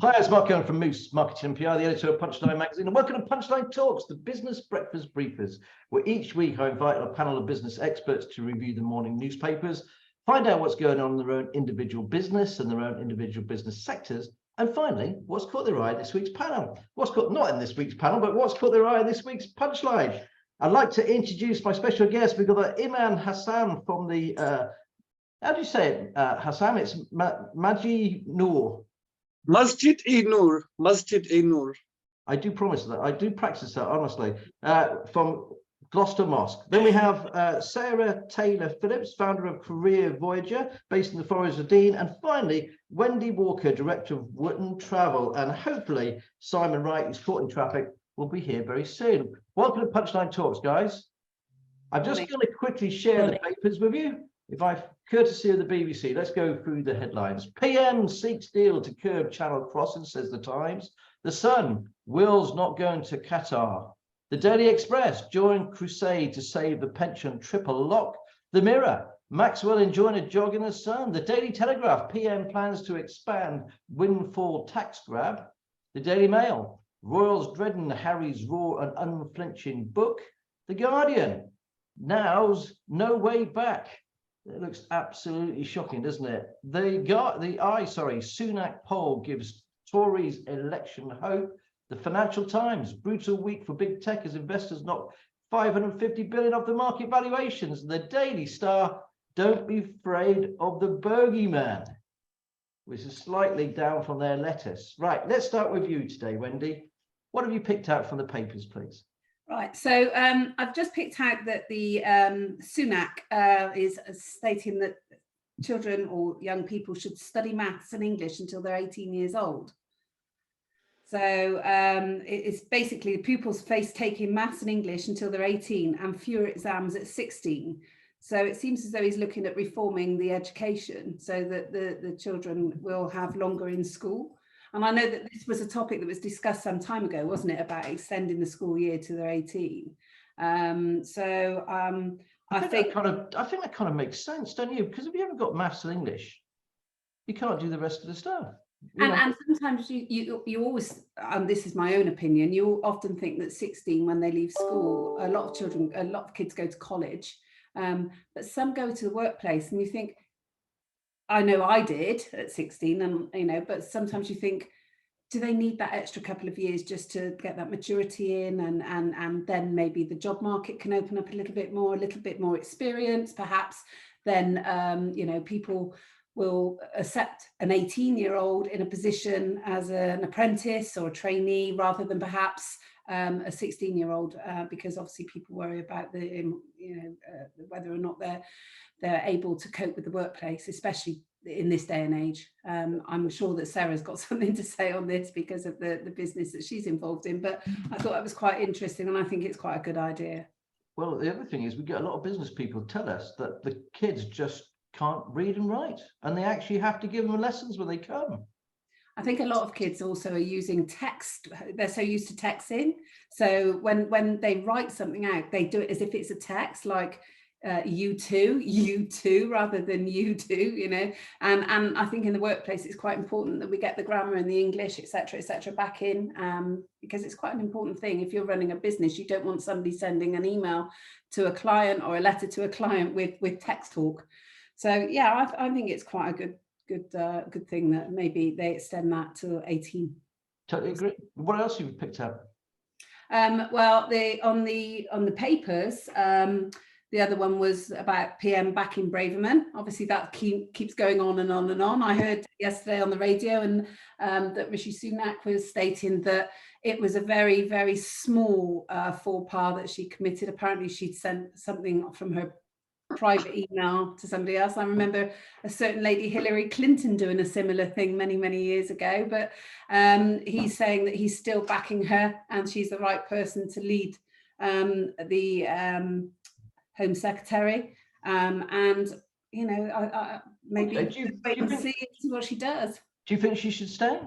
Hi, it's Mark Owen from Moose Marketing and PR, the editor of Punchline magazine, and welcome to Punchline Talks, the business breakfast briefers, where each week I invite a panel of business experts to review the morning newspapers, find out what's going on in their own individual business and their own individual business sectors, and finally, what's caught their eye in this week's panel. What's caught, not in this week's panel, but what's caught their eye in this week's Punchline. I'd like to introduce my special guest. We've got Iman Hassan from the, how do you say it, Hassan? It's Masjid-E-Noor. Masjid-E-Noor, Masjid-E-Noor. I do promise that. I do practice that, honestly. From Gloucester Mosque. Then we have Sarah Taylor Phillips, founder of Voyage, based in the Forest of Dean. And finally, Wendy Walker, director of Wotton Travel. And hopefully, Simon Wright, who's caught in traffic, will be here very soon. Welcome to Punchline Talks, guys. I'm just going to quickly share the papers with you. If I courtesy of the BBC, let's go through the headlines. PM seeks deal to curb Channel crossing, says the Times. The Sun, Will's not going to Qatar. The Daily Express, join crusade to save the pension triple lock. The Mirror, Maxwell enjoying a jog in the sun. The Daily Telegraph, PM plans to expand windfall tax grab. The Daily Mail, Royals dreading Harry's raw and unflinching book. The Guardian, now's no way back. It looks absolutely shocking, doesn't it? Sunak poll gives Tories election hope. The Financial Times, brutal week for big tech as investors knock 550 billion off the market valuations. The Daily Star, don't be afraid of the bogeyman, which is slightly down from their lettuce. Right, let's start with you today, Wendy. What have you picked out from the papers, please? Right, so I've just picked out that the Sunak is stating that children or young people should study maths and English until they're 18 years old. So it's basically pupils face taking maths and English until they're 18 and fewer exams at 16. So it seems as though he's looking at reforming the education so that the children will have longer in school. And I know that this was a topic that was discussed some time ago, wasn't it, about extending the school year to their 18. I think that kind of makes sense, don't you? Because if you haven't got maths and English, you can't do the rest of the stuff. And sometimes you always, and this is my own opinion, you often think that 16, when they leave school, a lot of kids go to college, but some go to the workplace, and you think, I know I did at 16, and but sometimes you think, do they need that extra couple of years just to get that maturity in, and then maybe the job market can open up a little bit more experience, perhaps then people will accept an 18-year-old in a position as an apprentice or a trainee rather than perhaps a 16-year-old, because obviously people worry about whether or not they're able to cope with the workplace, especially in this day and age. I'm sure that Sarah's got something to say on this because of the business that she's involved in, but I thought that was quite interesting, and I think it's quite a good idea. Well, the other thing is we get a lot of business people tell us that the kids just can't read and write, and they actually have to give them lessons when they come. I think a lot of kids also are using text. They're so used to texting. So when they write something out, they do it as if it's a text, like you too, rather than you do, and I think in the workplace, it's quite important that we get the grammar and the English, etc., back in, because it's quite an important thing. If you're running a business, you don't want somebody sending an email to a client or a letter to a client with text talk. So yeah, I think it's quite a good thing that maybe they extend that to 18. Totally agree. What else have you picked up? Well, on the papers, the other one was about PM backing Braverman. Obviously, that keeps going on and on and on. I heard yesterday on the radio and that Rishi Sunak was stating that it was a very, very small faux pas that she committed. Apparently, she'd sent something from her private email to somebody else. I remember a certain lady, Hillary Clinton, doing a similar thing many, many years ago, but he's saying that he's still backing her and she's the right person to lead the Home Secretary, and maybe wait and see what she does. Do you think she should stay?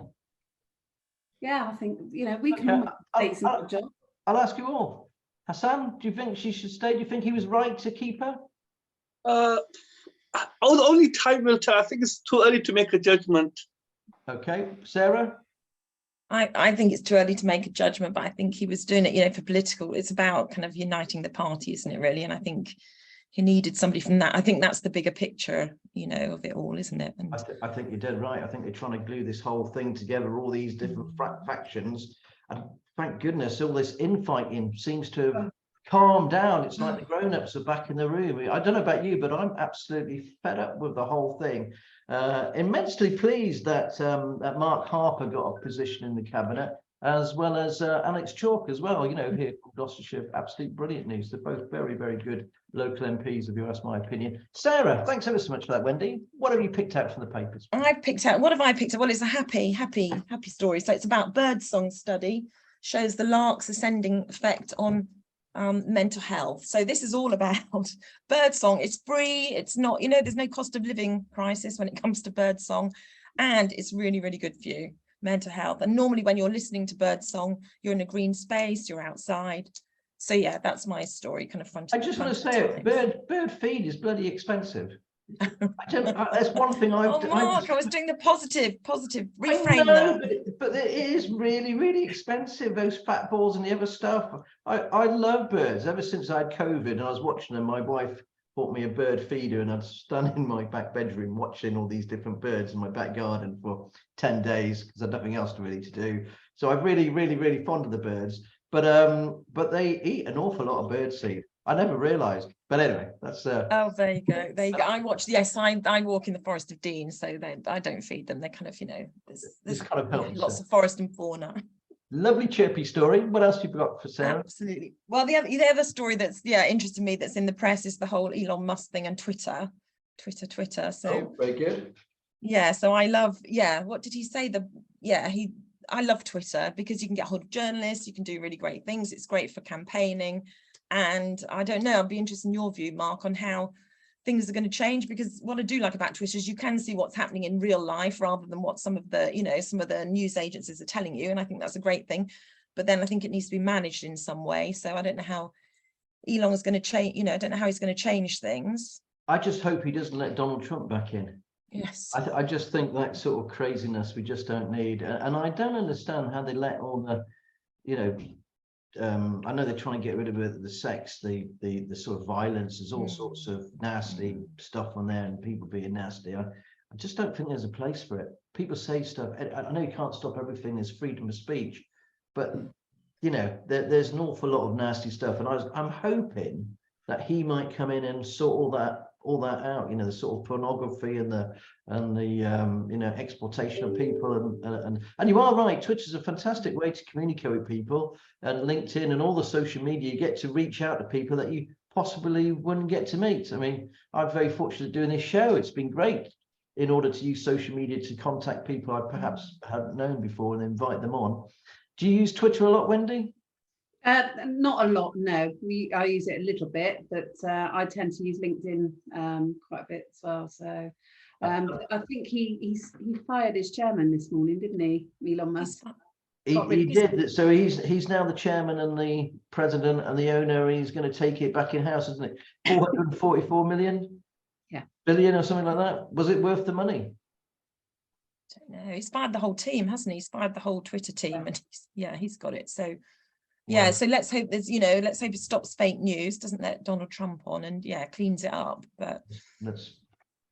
Yeah, I think we can take some job. I'll ask you all. Hassan, do you think she should stay? Do you think he was right to keep her? Only time will tell. I think it's too early to make a judgment. Okay, Sarah. I think it's too early to make a judgment, but I think he was doing it, you know, for political. It's about kind of uniting the party, isn't it, really? And I think he needed somebody from that. I think that's the bigger picture, you know, of it all, isn't it? And I think you're dead right. I think they're trying to glue this whole thing together, all these different factions. And thank goodness all this infighting seems to have calmed down. It's like the grown-ups are back in the room. I don't know about you, but I'm absolutely fed up with the whole thing. Immensely pleased that that Mark Harper got a position in the cabinet, as well as Alex Chalk as well. You know, here from Gloucestershire, absolutely brilliant news. They're both very, very good local MPs, if you ask my opinion. Sarah, thanks ever so much for that, Wendy. What have you picked out from the papers? I've picked out, what have I picked out? Well, it's a happy story. So it's about birdsong study, shows the lark's ascending effect on mental health. So this is all about birdsong. It's free. It's not, you know, there's no cost of living crisis when it comes to birdsong, and it's really, really good for you, mental health. And normally when you're listening to birdsong, you're in a green space, you're outside. So yeah, that's my story, kind of front. I just want to say, bird feed is bloody expensive. That's one thing Mark, I was doing the positive reframe there. But it is really, really expensive, those fat balls and the other stuff. I love birds. Ever since I had COVID and I was watching them, my wife bought me a bird feeder, and I'd stand in my back bedroom watching all these different birds in my back garden for 10 days because I had nothing else really to do. So I'm really, really, really fond of the birds. But they eat an awful lot of bird seed. I never realised. But anyway, that's oh, there you go. There you go. I watch. Yes, I walk in the Forest of Dean, so I don't feed them. They kind of, you know, there's kind of helps, lots of forest and fauna. Lovely chirpy story. What else have you got for Sarah? Absolutely. Well, the other story that's interested me, that's in the press, is the whole Elon Musk thing and Twitter. So very good. Yeah. So I love. Yeah. What did he say? I love Twitter because you can get hold of journalists. You can do really great things. It's great for campaigning. And I don't know, I'd be interested in your view, Mark, on how things are going to change, because what I do like about Twitter is you can see what's happening in real life rather than what some of the news agencies are telling you. And I think that's a great thing. But then I think it needs to be managed in some way. So I don't know how Elon is going to change, I don't know how he's going to change things. I just hope he doesn't let Donald Trump back in. Yes. I just think that sort of craziness we just don't need. And I don't understand how they let all the, I know they're trying to get rid of the sex, the sort of violence. There's all sorts of nasty stuff on there and people being nasty. I just don't think there's a place for it. People say stuff. I know you can't stop everything. There's freedom of speech, but there's an awful lot of nasty stuff. And I'm hoping that he might come in and sort all that out. The sort of pornography and the exploitation of people, and you are right, Twitter's a fantastic way to communicate with people, and LinkedIn and all the social media, you get to reach out to people that you possibly wouldn't get to meet. I mean, I'm very fortunate doing this show. It's been great in order to use social media to contact people I perhaps hadn't known before and invite them on. Do you use Twitter a lot, Wendy? Not a lot, no. I use it a little bit, but I tend to use LinkedIn quite a bit as well. So I think he fired his chairman this morning, didn't he, Elon Musk? He did. So he's now the chairman and the president and the owner. He's going to take it back in house, isn't it? 444 million, billion or something like that. Was it worth the money? I don't know. He's fired the whole team, hasn't he? He's fired the whole Twitter team, and he's got it. So. Yeah, so let's hope let's hope it stops fake news, doesn't let Donald Trump on, and cleans it up. But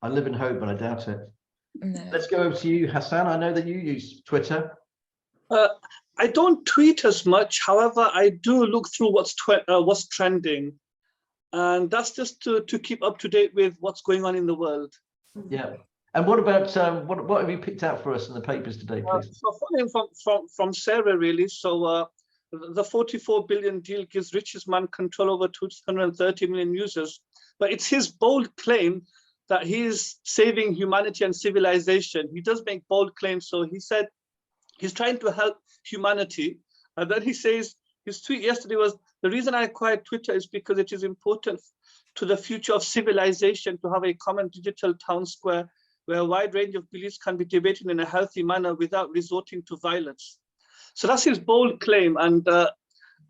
I live in hope, but I doubt it. No. Let's go over to you, Hassan. I know that you use Twitter. I don't tweet as much. However, I do look through what's trending, and that's just to keep up to date with what's going on in the world. Yeah. And what about what have you picked out for us in the papers today, please? So following from Sarah, really. So. The 44 billion deal gives richest man control over 230 million users, but it's his bold claim that he is saving humanity and civilization. He does make bold claims. So he said he's trying to help humanity. And then he says, his tweet yesterday was, the reason I acquired Twitter is because it is important to the future of civilization to have a common digital town square where a wide range of beliefs can be debated in a healthy manner without resorting to violence. So that's his bold claim, and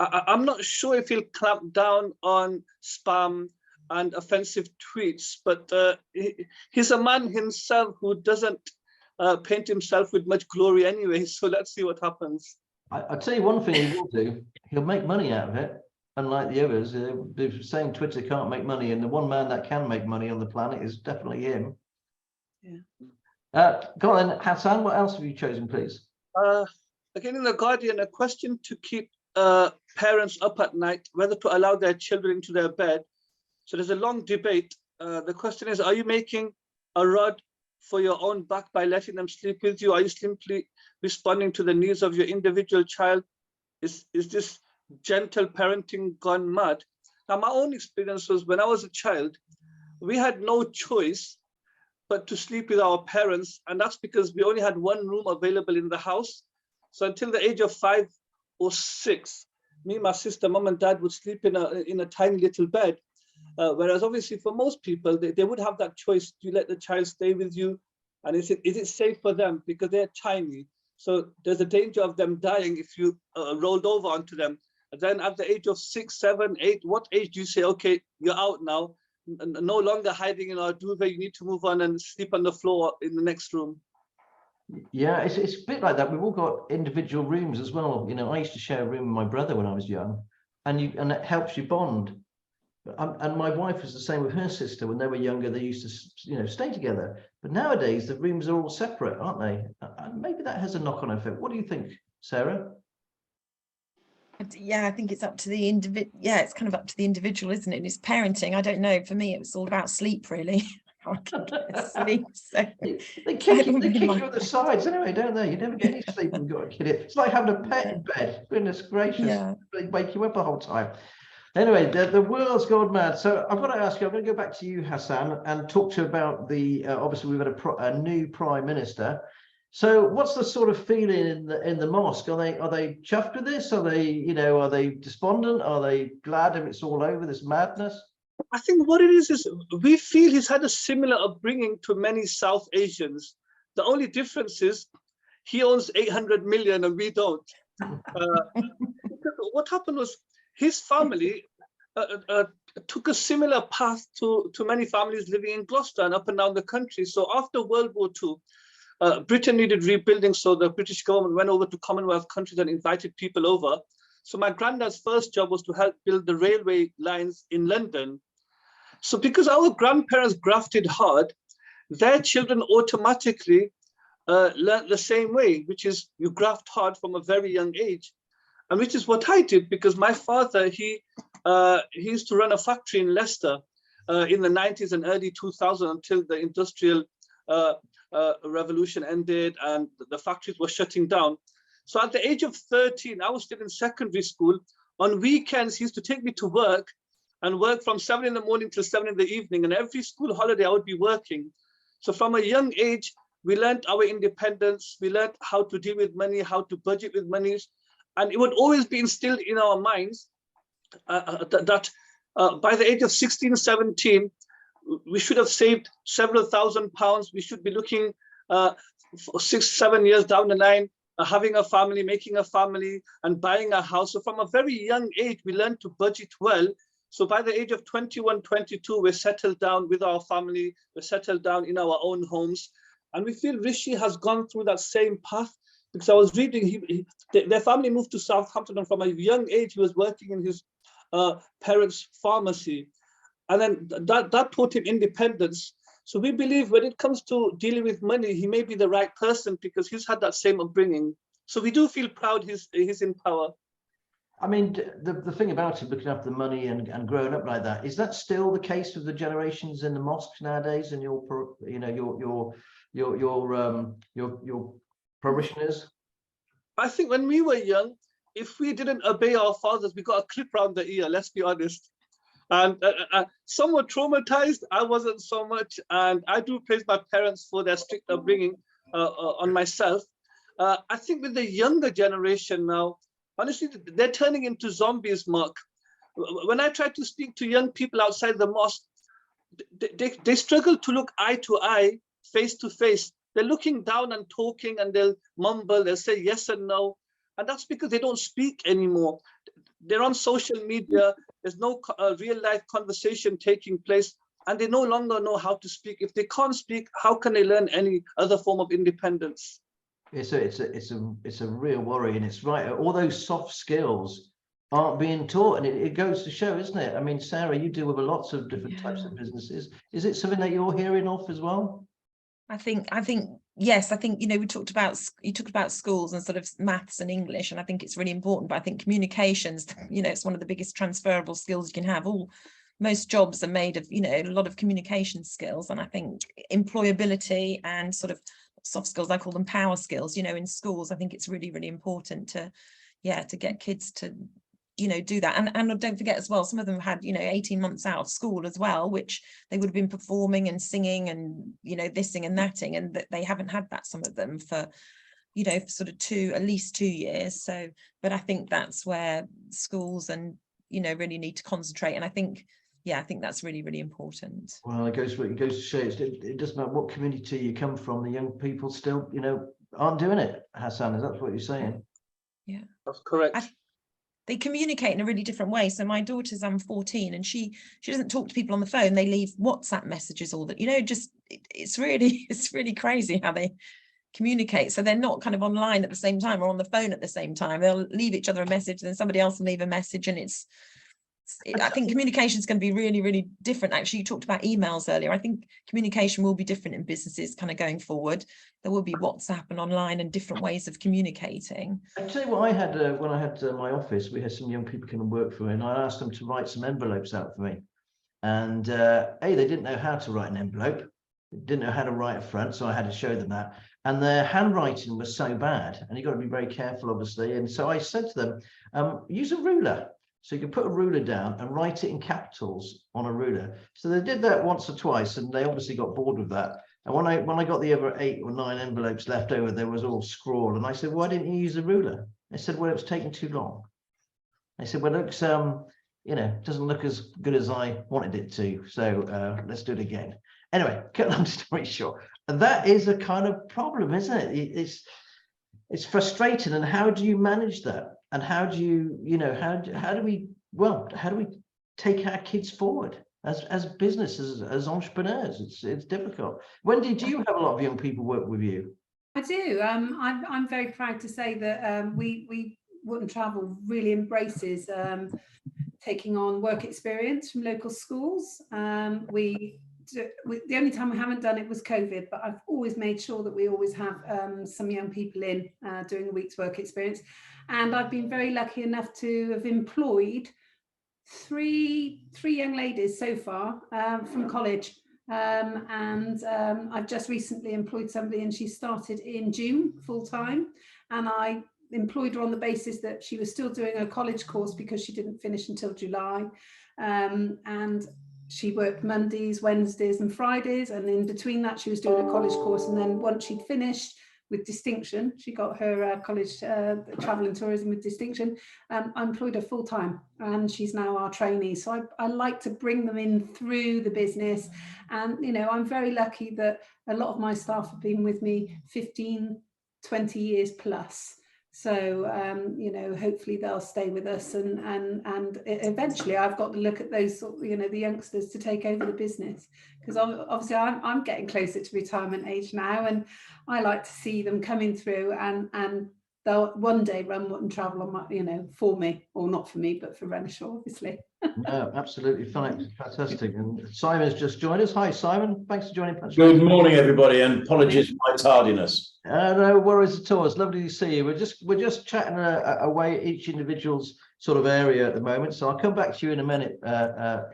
I'm not sure if he'll clamp down on spam and offensive tweets, but he's a man himself who doesn't paint himself with much glory anyway. So let's see what happens. I'll tell you one thing he will do. He'll make money out of it. Unlike the others, they're saying Twitter can't make money, and the one man that can make money on the planet is definitely him. Yeah. Go on then, Hassan, what else have you chosen, please? Again, in The Guardian, a question to keep parents up at night, whether to allow their children into their bed. So there's a long debate. The question is, are you making a rod for your own back by letting them sleep with you? Are you simply responding to the needs of your individual child? Is this gentle parenting gone mad? Now, my own experience was when I was a child, we had no choice but to sleep with our parents. And that's because we only had one room available in the house. So until the age of 5 or 6, me, my sister, mom and dad would sleep in a tiny little bed. Whereas obviously for most people, they would have that choice. Do you let the child stay with you? And is it safe for them? Because they're tiny. So there's a danger of them dying if you rolled over onto them. And then at the age of 6, 7, 8, what age do you say, okay, you're out now, no longer hiding in our duvet, you need to move on and sleep on the floor in the next room? Yeah, it's a bit like that. We've all got individual rooms as well. You know, I used to share a room with my brother when I was young, and it helps you bond. And my wife was the same with her sister. When they were younger, they used to, you know, stay together. But nowadays, the rooms are all separate, aren't they? And maybe that has a knock-on effect. What do you think, Sarah? Yeah, I think it's up to the individual. Yeah, it's kind of up to the individual, isn't it? It's parenting. I don't know. For me, it was all about sleep, really. I can't get sleep. So they kick you on the sides anyway, don't they? You never get any sleep when you've got a kid. It's like having a pet in bed. Goodness gracious. Yeah. They wake you up the whole time. Anyway, the world's gone mad. So I've got to ask you, I'm going to go back to you, Hassan, and talk to you about the, obviously we've had a new Prime Minister. So what's the sort of feeling in the mosque? Are they chuffed with this? Are they despondent? Are they glad if it's all over, this madness? I think what it is we feel he's had a similar upbringing to many South Asians. The only difference is he owns 800 million and we don't. What happened was his family took a similar path to many families living in Gloucester and up and down the country. So after World War II, Britain needed rebuilding, so the British government went over to Commonwealth countries and invited people over. So my granddad's first job was to help build the railway lines in London. So because our grandparents grafted hard, their children automatically learned the same way, which is you graft hard from a very young age. And which is what I did, because my father, he used to run a factory in Leicester in the 90s and early 2000s until the industrial revolution ended and the factories were shutting down. So at the age of 13, I was still in secondary school. On weekends, he used to take me to work and work from 7 in the morning till 7 in the evening. And every school holiday, I would be working. So from a young age, we learned our independence. We learned how to deal with money, how to budget with money. And it would always be instilled in our minds that by the age of 16, 17, we should have saved several £1,000s. We should be looking 6, 7 years down the line, having a family, making a family, and buying a house. So from a very young age, we learned to budget well. So by the age of 21, 22, we're settled down with our family. We're settled down in our own homes. And we feel Rishi has gone through that same path. Because I was reading, their family moved to Southampton, and from a young age, he was working in his parents' pharmacy. And then that taught him independence. So we believe when it comes to dealing with money, he may be the right person because he's had that same upbringing. So we do feel proud he's in power. I mean, the thing about it, looking after the money and growing up like that, is that still the case with the generations in the mosques nowadays and your parishioners? I think when we were young, if we didn't obey our fathers, we got a clip round the ear, let's be honest. And some were traumatized, I wasn't so much. And I do praise my parents for their strict upbringing on myself. I think with the younger generation now, honestly, they're turning into zombies, Mark. When I try to speak to young people outside the mosque, they struggle to look eye to eye, face to face. They're looking down and talking, and they'll mumble, they'll say yes and no. And that's because they don't speak anymore. They're on social media. There's no real life conversation taking place. and they no longer know how to speak. If they can't speak, how can they learn any other form of independence? It's a real worry, and it's right. All those soft skills aren't being taught, and it goes to show, isn't it? I mean, Sarah, you deal with lots of different types of businesses. Is it something that you're hearing of as well? I think yes. I think, you know, you talked about schools and sort of maths and English, and I think it's really important. But I think communications, you know, it's one of the biggest transferable skills you can have. Most jobs are made of, you know, a lot of communication skills, and I think employability and sort of soft skills, I call them power skills, you know, in schools. I think it's really, really important to get kids to, you know, do that. And don't forget as well, some of them had, you know, 18 months out of school as well, which they would have been performing and singing and, you know, thising and thatting, and that they haven't had that, some of them, for, you know, for sort of at least 2 years. So, but I think that's where schools and, you know, really need to concentrate. And I think that's really, really important. Well, it goes to show it doesn't matter what community you come from, the young people still, you know, aren't doing it, Hassan. Is that what you're saying? Yeah, that's correct. They communicate in a really different way. So my daughter's 14, and she doesn't talk to people on the phone. They leave WhatsApp messages, all that, you know, just it's really crazy how they communicate. So they're not kind of online at the same time or on the phone at the same time. They'll leave each other a message, then somebody else will leave a message, and I think communication is going to be really, really different. Actually, you talked about emails earlier. I think communication will be different in businesses kind of going forward. There will be WhatsApp and online and different ways of communicating. I tell you what, I had when I had my office, we had some young people come and work for me, and I asked them to write some envelopes out for me. And they didn't know how to write an envelope. They didn't know how to write a front, so I had to show them that. And their handwriting was so bad, and you've got to be very careful, obviously. And so I said to them, use a ruler. So you can put a ruler down and write it in capitals on a ruler. So they did that once or twice, and they obviously got bored with that. And when I got the other 8 or 9 envelopes left over, there was all scrawled. And I said, why didn't you use a ruler? They said, well, it was taking too long. I said, well, it looks, you know, doesn't look as good as I wanted it to. So let's do it again. Anyway, cut long story short, and that is a kind of problem, isn't it? It's frustrating. And how do you manage that? And how do you, you know, how do we take our kids forward as businesses, as entrepreneurs? It's difficult. Wendy, do you have a lot of young people work with you? I do. I'm very proud to say that we Wotton Travel really embraces taking on work experience from local schools. The only time we haven't done it was COVID, but I've always made sure that we always have some young people in doing a week's work experience. And I've been very lucky enough to have employed three young ladies so far from college. I've just recently employed somebody, and she started in June full time. And I employed her on the basis that she was still doing a college course because she didn't finish until July. And she worked Mondays, Wednesdays and Fridays, and in between that she was doing a college course. And then once she'd finished with distinction, she got her college travel and tourism with distinction, I employed her full time, and she's now our trainee. So I like to bring them in through the business. And, you know, I'm very lucky that a lot of my staff have been with me 15, 20 years plus. So, you know, hopefully they'll stay with us, and eventually I've got to look at those, you know, the youngsters to take over the business, because obviously I'm getting closer to retirement age now, and I like to see them coming through, and they'll one day run Wotton Travel on my, you know, for me, or not for me, but for Renishaw, obviously. No, absolutely fine, fantastic. And Simon's just joined us. Hi, Simon. Thanks for joining Punchline. Good morning, everybody, and apologies for my tardiness. No worries at all. It's lovely to see you. We're just chatting away each individual's sort of area at the moment. So I'll come back to you in a minute,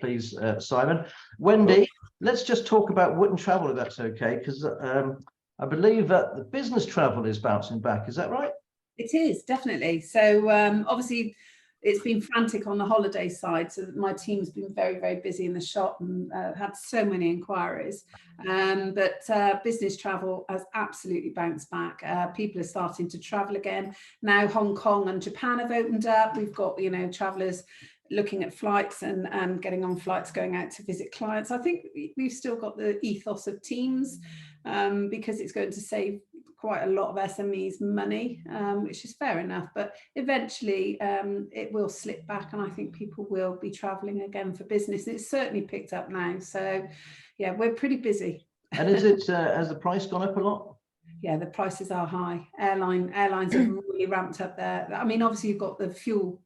please, Simon. Wendy, let's just talk about Wotton Travel, if that's okay, because I believe that the business travel is bouncing back. Is that right? It is, definitely. So obviously it's been frantic on the holiday side, so my team's been very, very busy in the shop and had so many inquiries. But business travel has absolutely bounced back. People are starting to travel again. Now Hong Kong and Japan have opened up. We've got, you know, travellers looking at flights and getting on flights, going out to visit clients. I think we've still got the ethos of teams, because it's going to save quite a lot of SMEs money, which is fair enough, but eventually it will slip back, and I think people will be traveling again for business. And it's certainly picked up now. So yeah, we're pretty busy. And is it, has the price gone up a lot? Yeah, the prices are high. Airlines have really ramped up there. I mean, obviously you've got the fuel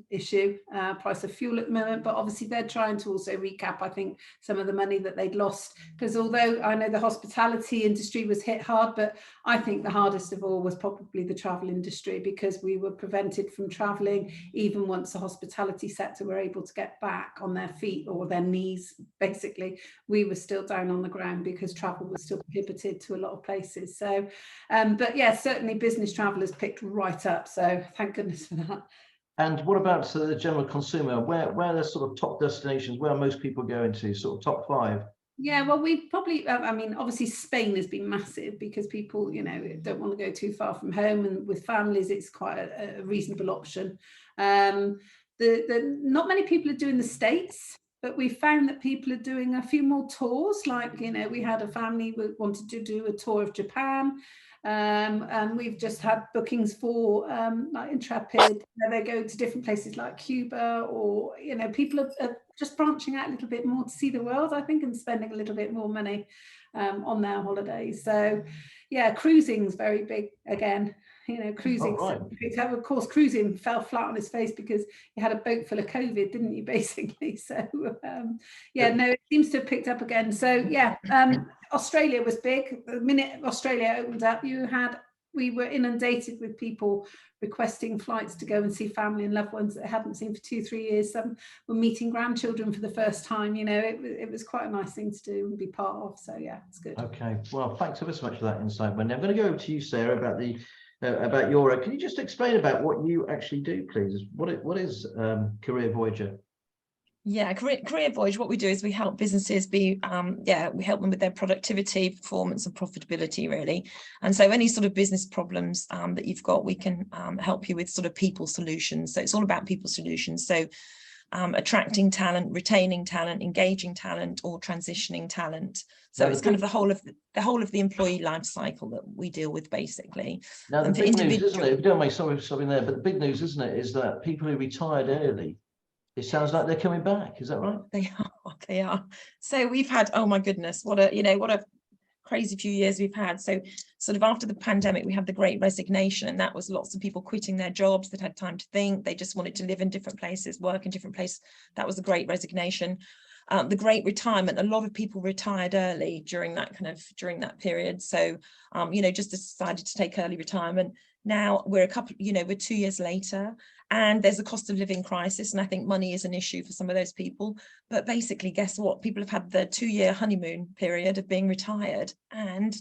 issue, price of fuel at the moment, but obviously they're trying to also recap, I think, some of the money that they'd lost, because although I know the hospitality industry was hit hard, but I think the hardest of all was probably the travel industry, because we were prevented from traveling even once the hospitality sector were able to get back on their feet, or their knees basically. We were still down on the ground because travel was still prohibited to a lot of places. So but yeah, certainly business travel has picked right up, so thank goodness for that. And what about the general consumer? Where are the sort of top destinations? Where are most people going to? Sort of top 5? Yeah, well, we probably, I mean, obviously Spain has been massive, because people, you know, don't want to go too far from home, and with families, it's quite a reasonable option. Not many people are doing the States, but we found that people are doing a few more tours. Like, you know, we had a family who wanted to do a tour of Japan. And we've just had bookings for like Intrepid, where they go to different places like Cuba, or, you know, people are just branching out a little bit more to see the world, I think, and spending a little bit more money on their holidays. So yeah, cruising's very big again. You know, cruising. Oh, right. Of course, cruising fell flat on its face because you had a boat full of COVID, didn't you, basically? So yeah, no, it seems to have picked up again. So yeah, Australia was big. The minute Australia opened up, we were inundated with people requesting flights to go and see family and loved ones that they hadn't seen for 2-3 years. Some were meeting grandchildren for the first time. You know, it was quite a nice thing to do and be part of. So yeah, it's good. Okay, well, thanks ever so much for that insight, Wendy. I'm going to go over to you, Sarah, about your. Can you just explain about what you actually do, please? What is Career Voyager? Yeah, Career Voyage, what we do is we help businesses we help them with their productivity, performance and profitability, really. And so any sort of business problems that you've got, we can help you with sort of people solutions. So it's all about people solutions. So attracting talent, retaining talent, engaging talent, or transitioning talent. So it's kind of the whole of the employee life cycle that we deal with, basically. Now, the big news, isn't it? If you don't mind, sorry for stopping there, but the big news, isn't it, is that people who retired early, it sounds like they're coming back. Is that right? They are. So we've had, oh my goodness, what a crazy few years we've had. So sort of after the pandemic, we had the Great Resignation, and that was lots of people quitting their jobs that had time to think. They just wanted to live in different places, work in different places. That was the Great Resignation. The Great Retirement, a lot of people retired early during that period. So, just decided to take early retirement. Now we're 2 years later, and there's a cost of living crisis. And I think money is an issue for some of those people. But basically, guess what? People have had the 2-year honeymoon period of being retired, and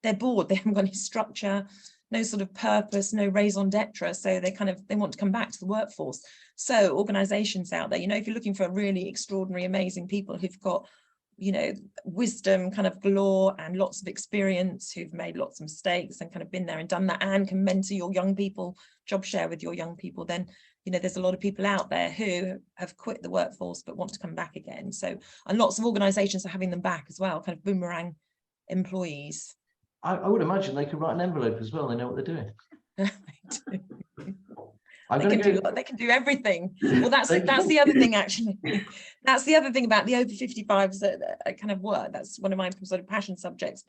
they're bored. They haven't got any structure, no sort of purpose, no raison d'etre. So they want to come back to the workforce. So organizations out there, if you're looking for really extraordinary, amazing people who've got, wisdom kind of galore and lots of experience, who've made lots of mistakes and kind of been there and done that, and can mentor your young people, job share with your young people, then, there's a lot of people out there who have quit the workforce but want to come back again. So, and lots of organizations are having them back as well, kind of boomerang employees. I would imagine they could write an envelope as well. They know what they're doing. They can do everything. Well, that's the other thing, actually. That's the other thing about the over 55s that kind of work. That's one of my sort of passion subjects.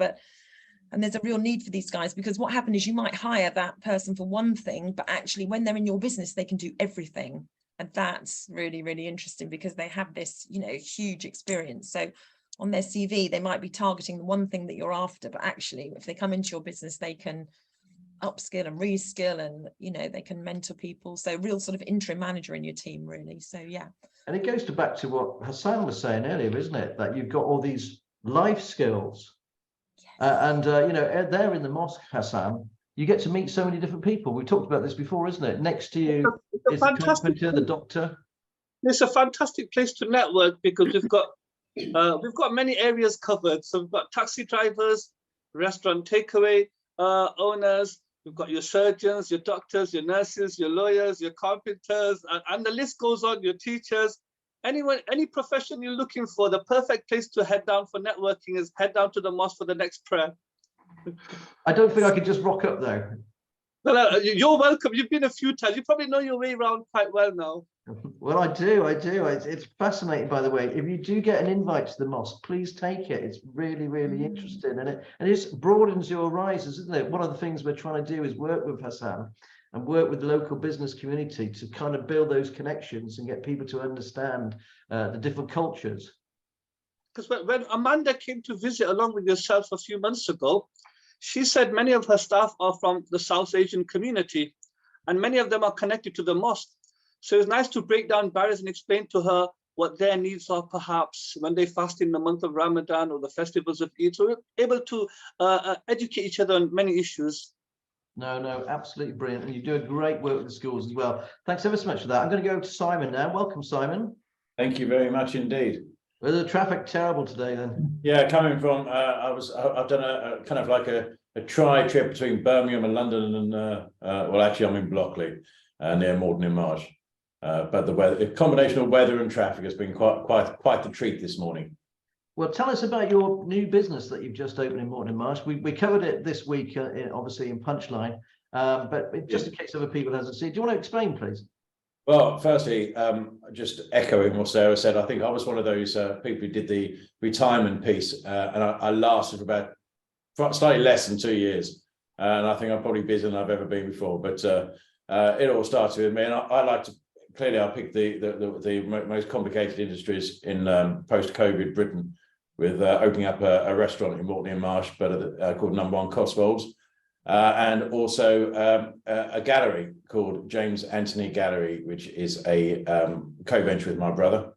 And there's a real need for these guys, because what happened is you might hire that person for one thing, but actually when they're in your business, they can do everything. And that's really, really interesting, because they have this, huge experience. So on their CV, they might be targeting the one thing that you're after, but actually if they come into your business, they can upskill and reskill, and they can mentor people. So real sort of interim manager in your team, really. So yeah. And it goes back to what Hassan was saying earlier, isn't it, that you've got all these life skills. Yes. There in the mosque, Hassan, you get to meet so many different people. We talked about this before, isn't it? Next to you is the carpenter, the doctor. It's a fantastic place to network, because we've got many areas covered. So we've got taxi drivers, restaurant takeaway owners. We've got your surgeons, your doctors, your nurses, your lawyers, your carpenters, and the list goes on, your teachers. Any profession you're looking for, the perfect place to head down for networking is head down to the mosque for the next prayer. I don't think I could just rock up though. No, you're welcome. You've been a few times. You probably know your way around quite well now. Well, I do. It's fascinating, by the way. If you do get an invite to the mosque, please take it. It's really, really interesting, and it broadens your horizons, isn't it? One of the things we're trying to do is work with Hassan and work with the local business community to kind of build those connections and get people to understand the different cultures. Because when Amanda came to visit along with yourself a few months ago, she said many of her staff are from the South Asian community, and many of them are connected to the mosque. So it's nice to break down barriers and explain to her what their needs are, perhaps when they fast in the month of Ramadan or the festivals of Eid. So we're able to educate each other on many issues. No, absolutely brilliant. And you do a great work with the schools as well. Thanks ever so much for that. I'm going to go to Simon now. Welcome, Simon. Thank you very much indeed. Was the traffic terrible today then? Yeah, coming from, I've done a kind of like a tri-trip between Birmingham and London, and well, actually I'm in Blockley, near Morton-in-Marsh. But the weather, a combination of weather and traffic has been quite the treat this morning. Well, tell us about your new business that you've just opened in Morton-in-Marsh. We covered it this week, obviously in Punchline, but just in case other people hasn't seen, do you want to explain, please? Well, firstly, just echoing what Sarah said, I think I was one of those people who did the retirement piece, and I lasted for about slightly less than 2 years, and I think I'm probably busier than I've ever been before. But it all started with me, and I like to. Clearly, I picked the most complicated industries in post-COVID Britain, with opening up a restaurant in Morton-in-Marsh, but called Number 1 Cotswolds, and also a gallery called James Anthony Gallery, which is a co-venture with my brother.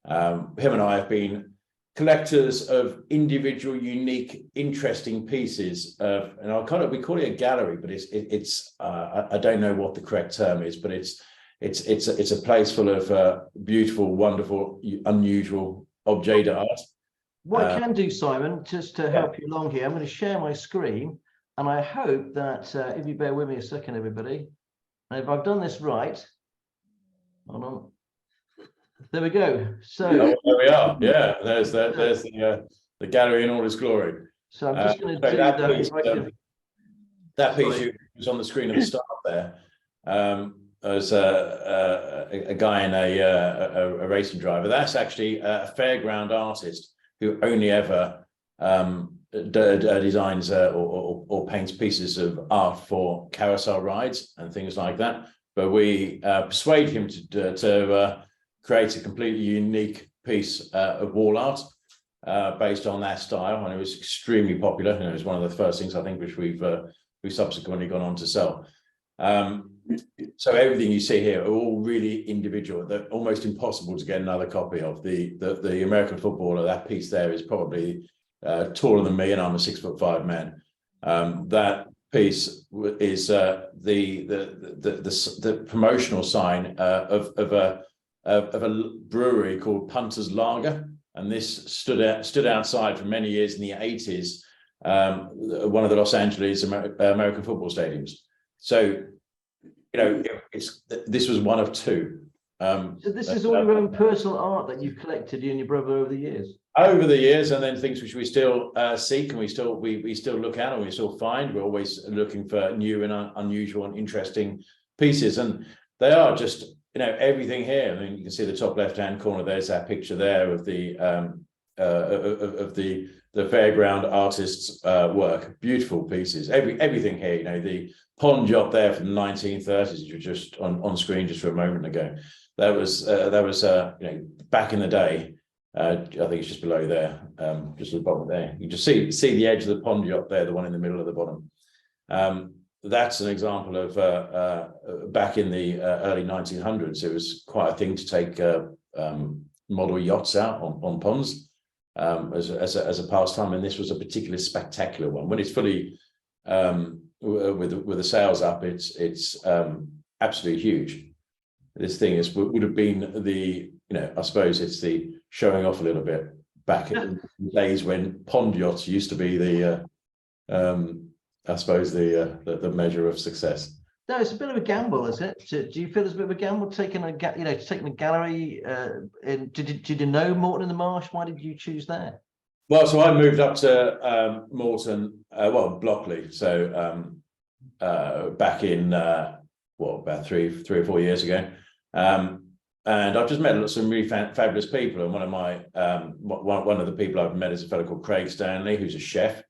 Him and I have been collectors of individual, unique, interesting pieces. And we call it a gallery, but it's I don't know what the correct term is, but it's a place full of beautiful, wonderful, unusual object art. What I can do, Simon, just to help you along here, I'm going to share my screen, and I hope that if you bear with me a second, everybody, and if I've done this right, hold on. There we go. So there we are. Yeah, there's the gallery in all its glory. So I'm just going to do that. That piece was on the screen at the start there. As a guy in a racing driver. That's actually a fairground artist who only ever designs or paints pieces of art for carousel rides and things like that. But we persuade him to create a completely unique piece of wall art based on that style, and it was extremely popular. And it was one of the first things I think which we've subsequently gone on to sell. So everything you see here are all really individual. They're almost impossible to get another copy of. The American footballer, that piece there is probably taller than me, and I'm a 6'5" man. That piece is the promotional sign of a brewery called Punter's Lager, and this stood outside for many years in the 80s, one of the Los Angeles American football stadiums. So, you know, this was one of two. So this is all your own personal art that you've collected, you and your brother, over the years? Over the years, and then things which we still seek, and we still look at, and we still find. We're always looking for new and unusual and interesting pieces, and they are just, you know, everything here. I mean, you can see the top left-hand corner. There's that picture there of the fairground artist's work. Beautiful pieces. Everything here. You know, the pond yacht there from the 1930s, which was just on screen just for a moment ago. That was you know, back in the day. I think it's just below there, just at the bottom there. You just see the edge of the pond yacht there, the one in the middle of the bottom. That's an example of back in the early 1900s. It was quite a thing to take model yachts out on ponds as a pastime, and this was a particularly spectacular one. When it's fully with the sails up, it's absolutely huge. This thing would have been the, you know, I suppose it's the showing off a little bit back in the days when pond yachts used to be the I suppose the measure of success. No, it's a bit of a gamble, is it? Do you feel it's a bit of a gamble taking a gallery? Did you know Morton in the Marsh? Why did you choose that? Well, so I moved up to Morton, Blockley. So back in about three or 4 years ago, and I've just met some really fabulous people. And one of my one of the people I've met is a fellow called Craig Stanley, who's a chef.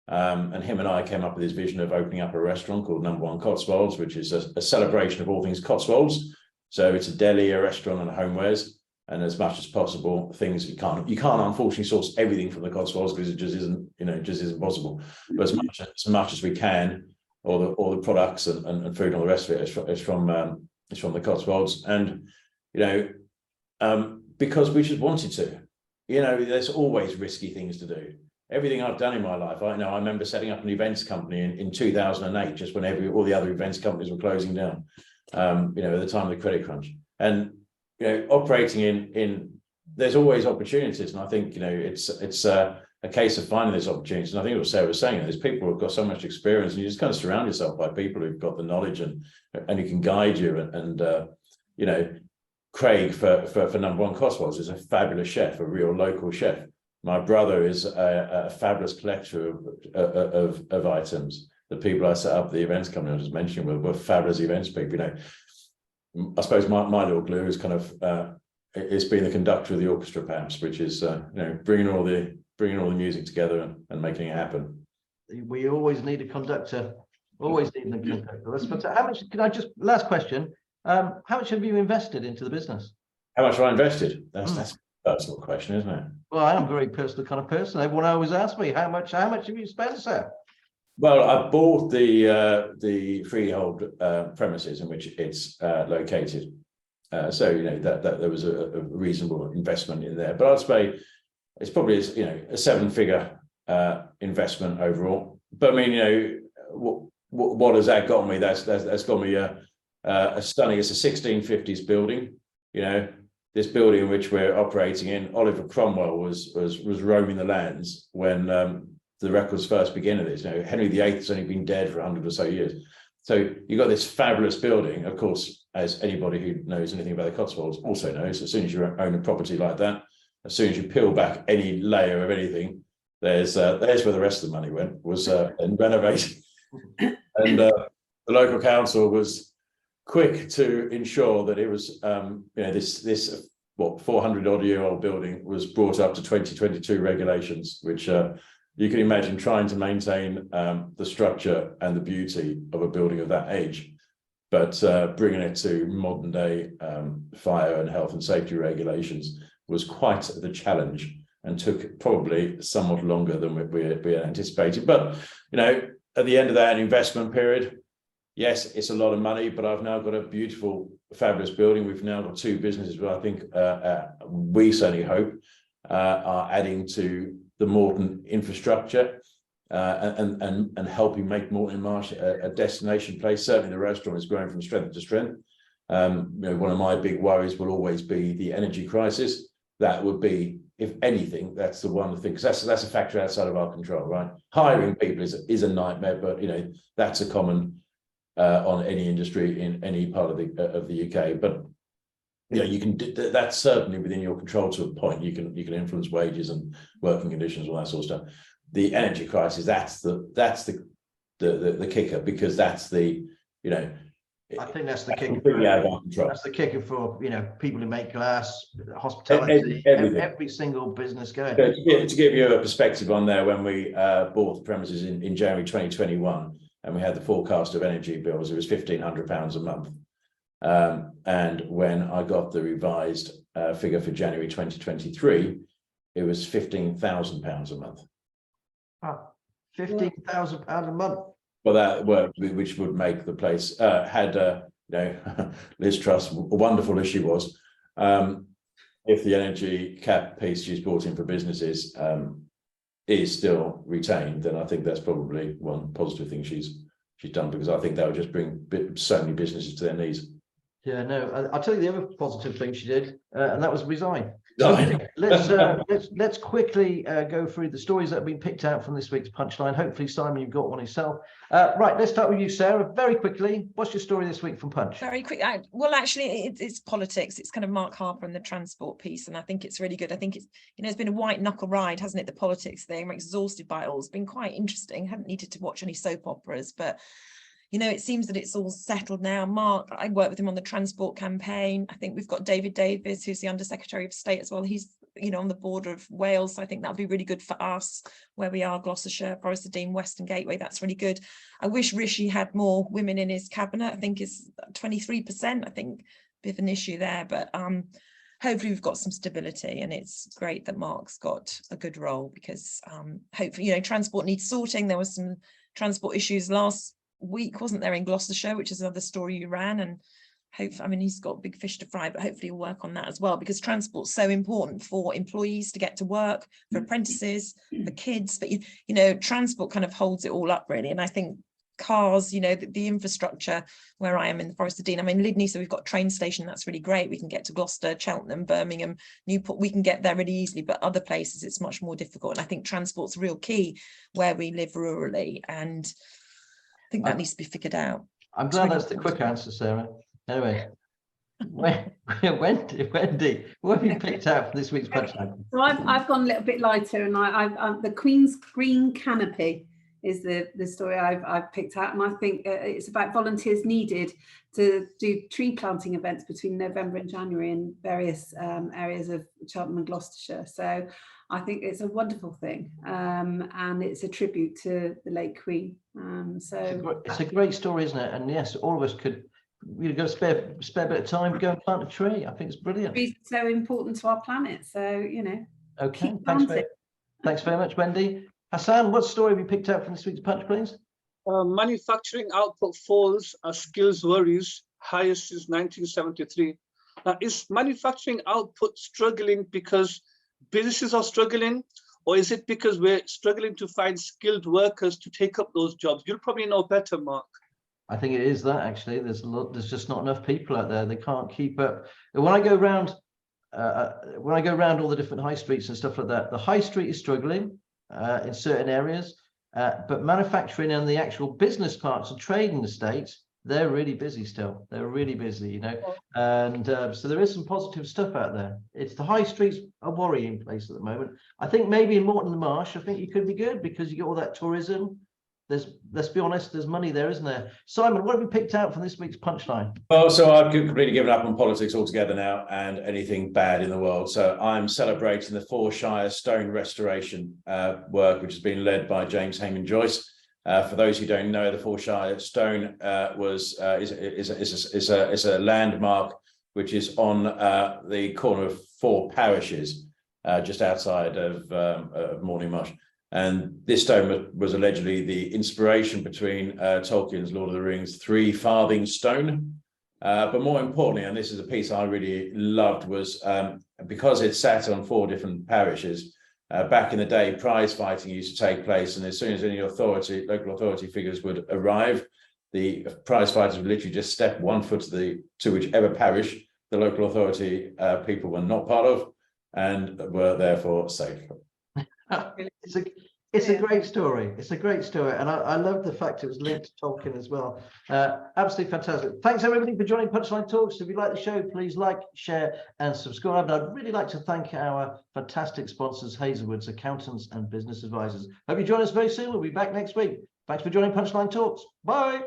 And him and I came up with this vision of opening up a restaurant called Number One Cotswolds, which is a celebration of all things Cotswolds. So it's a deli, a restaurant, and homewares. And as much as possible, things you can't unfortunately source everything from the Cotswolds because it just isn't possible. But as much as we can, all the products and food and all the rest of it is from the Cotswolds. And because we just wanted to, there's always risky things to do. Everything I've done in my life, I remember setting up an events company in 2008, just when all the other events companies were closing down. At the time of the credit crunch, and operating in there's always opportunities, and I think it's a case of finding those opportunities. And I think what Sarah was saying, there's people who've got so much experience, and you just kind of surround yourself by people who've got the knowledge and who can guide you. And Craig for Number One Cotswolds is a fabulous chef, a real local chef. My brother is a fabulous collector of items. The people I set up the events company I was mentioning were fabulous events people. I suppose my little glue is kind of it's being the conductor of the orchestra, perhaps, which is bringing all the music together and making it happen. We always need a conductor. Always need a conductor. How much? Can I just last question? How much have you invested into the business? How much have I invested? That's a personal question, isn't it? Well, I am a very personal kind of person. Everyone always asks me, how much have you spent, sir? Well, I bought the freehold premises in which it's located, so that there was a reasonable investment in there. But I'd say it's probably a seven-figure investment overall. But I mean, what has that got me? That's got me a stunning. It's a 1650s building. This building in which we're operating in, Oliver Cromwell was roaming the lands when the records first begin of this. Henry VIII has only been dead for 100 or so years. So you've got this fabulous building. Of course, as anybody who knows anything about the Cotswolds also knows, as soon as you own a property like that, as soon as you peel back any layer of anything, there's where the rest of the money went, was in renovating. And the local council was quick to ensure that it was, this 400-odd-year-old building was brought up to 2022 regulations, which you can imagine trying to maintain the structure and the beauty of a building of that age, but bringing it to modern day fire and health and safety regulations was quite the challenge and took probably somewhat longer than we had anticipated. But, at the end of that investment period, yes, it's a lot of money, but I've now got a beautiful, fabulous building. We've now got two businesses where I think we certainly hope are adding to the Morton infrastructure and helping make Morton Marsh a destination place. Certainly the restaurant is growing from strength to strength. One of my big worries will always be the energy crisis. That would be, if anything, that's the one thing, because that's a factor outside of our control, right? Hiring people is a nightmare, but that's a common on any industry in any part of the UK. But you can that's certainly within your control to a point. You can influence wages and working conditions, all that sort of stuff. The energy crisis, that's the kicker, because that's the I think that's the kicker. Completely out of our control. That's the kicker for people who make glass, hospitality, every single business going. To give you a perspective on there, when we bought the premises in January 2021, and we had the forecast of energy bills, it was £1,500 a month. And when I got the revised figure for January 2023, it was £15,000 a month. Wow, £15,000 a month. Well, that worked, which would make the place had Liz Truss, a wonderful as she was. If the energy cap piece she's brought in for businesses is still retained, then I think that's probably one positive thing she's done, because I think that would just bring so many businesses to their knees. Yeah, no, I'll tell you the other positive thing she did, and that was resign. Let's quickly go through the stories that have been picked out from this week's Punchline. Hopefully, Simon, you've got one yourself. Right, let's start with you, Sarah. Very quickly, what's your story this week from Punch? Very quick. Well, actually, it's politics. It's kind of Mark Harper and the transport piece, and I think it's really good. I think it's, you know, it's been a white knuckle ride, hasn't it? The politics thing. I'm exhausted by it all. It's been quite interesting. Haven't needed to watch any soap operas, but you know, it seems that it's all settled now. Mark, I worked with him on the transport campaign. I think we've got David Davis, who's the Under Secretary of State as well. He's, you know, on the border of Wales. So I think that'll be really good for us where we are, Gloucestershire, Forest of Dean, Western Gateway. That's really good. I wish Rishi had more women in his cabinet. I think it's 23%. I think a bit of an issue there, but hopefully we've got some stability, and it's great that Mark's got a good role because hopefully, you know, transport needs sorting. There was some transport issues last week, wasn't there, in Gloucestershire, which is another story you ran, and hopefully, I mean, he's got big fish to fry, but hopefully he'll work on that as well, because transport's so important for employees to get to work, for apprentices, for kids. But you know, transport kind of holds it all up really, and I think cars, you know, the infrastructure where I am in the Forest of Dean, I'm in Lydney, so we've got a train station. That's really great. We can get to Gloucester, Cheltenham, Birmingham, Newport. We can get there really easily, but other places it's much more difficult, and I think transport's real key where we live rurally, and I think that needs to be figured out. I'm glad that's the quick answer, Sarah. Anyway, Wendy, what have you picked out for this week's Punchline? So I've gone a little bit lighter, and I've the Queen's Green Canopy is the story I've picked out, and I think it's about volunteers needed to do tree planting events between November and January in various areas of Cheltenham and Gloucestershire. So I think it's a wonderful thing, and it's a tribute to the late Queen. So it's a great story, isn't it? And yes, all of us could, you've got a spare bit of time, go and plant a tree. I think it's brilliant. Trees are so important to our planet, so you know. Okay, thanks very much, Wendy. Hassan, what story have you picked out from this week's Punch, please? Manufacturing output falls as skills worries, highest since 1973. Now, is manufacturing output struggling because businesses are struggling, or is it because we're struggling to find skilled workers to take up those jobs? You'll probably know better, Mark. I think it is that actually. There's just not enough people out there. They can't keep up. When I go around all the different high streets and stuff like that, the high street is struggling in certain areas, but manufacturing and the actual business parts of trade in the States, they're really busy still. They're really busy, you know, and so there is some positive stuff out there. It's the high streets a worrying place at the moment. I think maybe in Morton-le-Marsh, I think you could be good because you get all that tourism. Let's be honest, there's money there, isn't there? Simon, what have you picked out from this week's Punchline? Well, so I've completely given up on politics altogether now and anything bad in the world. So I'm celebrating the Four Shire stone restoration work, which has been led by James Hayman Joyce. For those who don't know, the Four Shire stone is a landmark which is on the corner of four parishes just outside of Morning-Marsh. And this stone was allegedly the inspiration between Tolkien's Lord of the Rings 3 farthing stone. But more importantly, and this is a piece I really loved, was because it sat on four different parishes, back in the day, prize fighting used to take place. And as soon as any local authority figures would arrive, the prize fighters would literally just step 1 foot to whichever parish the local authority people were not part of and were therefore safe. It's a great story. It's a great story, and I love the fact it was linked to Tolkien as well. Absolutely fantastic. Thanks everybody for joining Punchline Talks. If you like the show, please like, share, and subscribe. And I'd really like to thank our fantastic sponsors, Hazelwood's Accountants and Business Advisors. Hope you join us very soon. We'll be back next week. Thanks for joining Punchline Talks. Bye.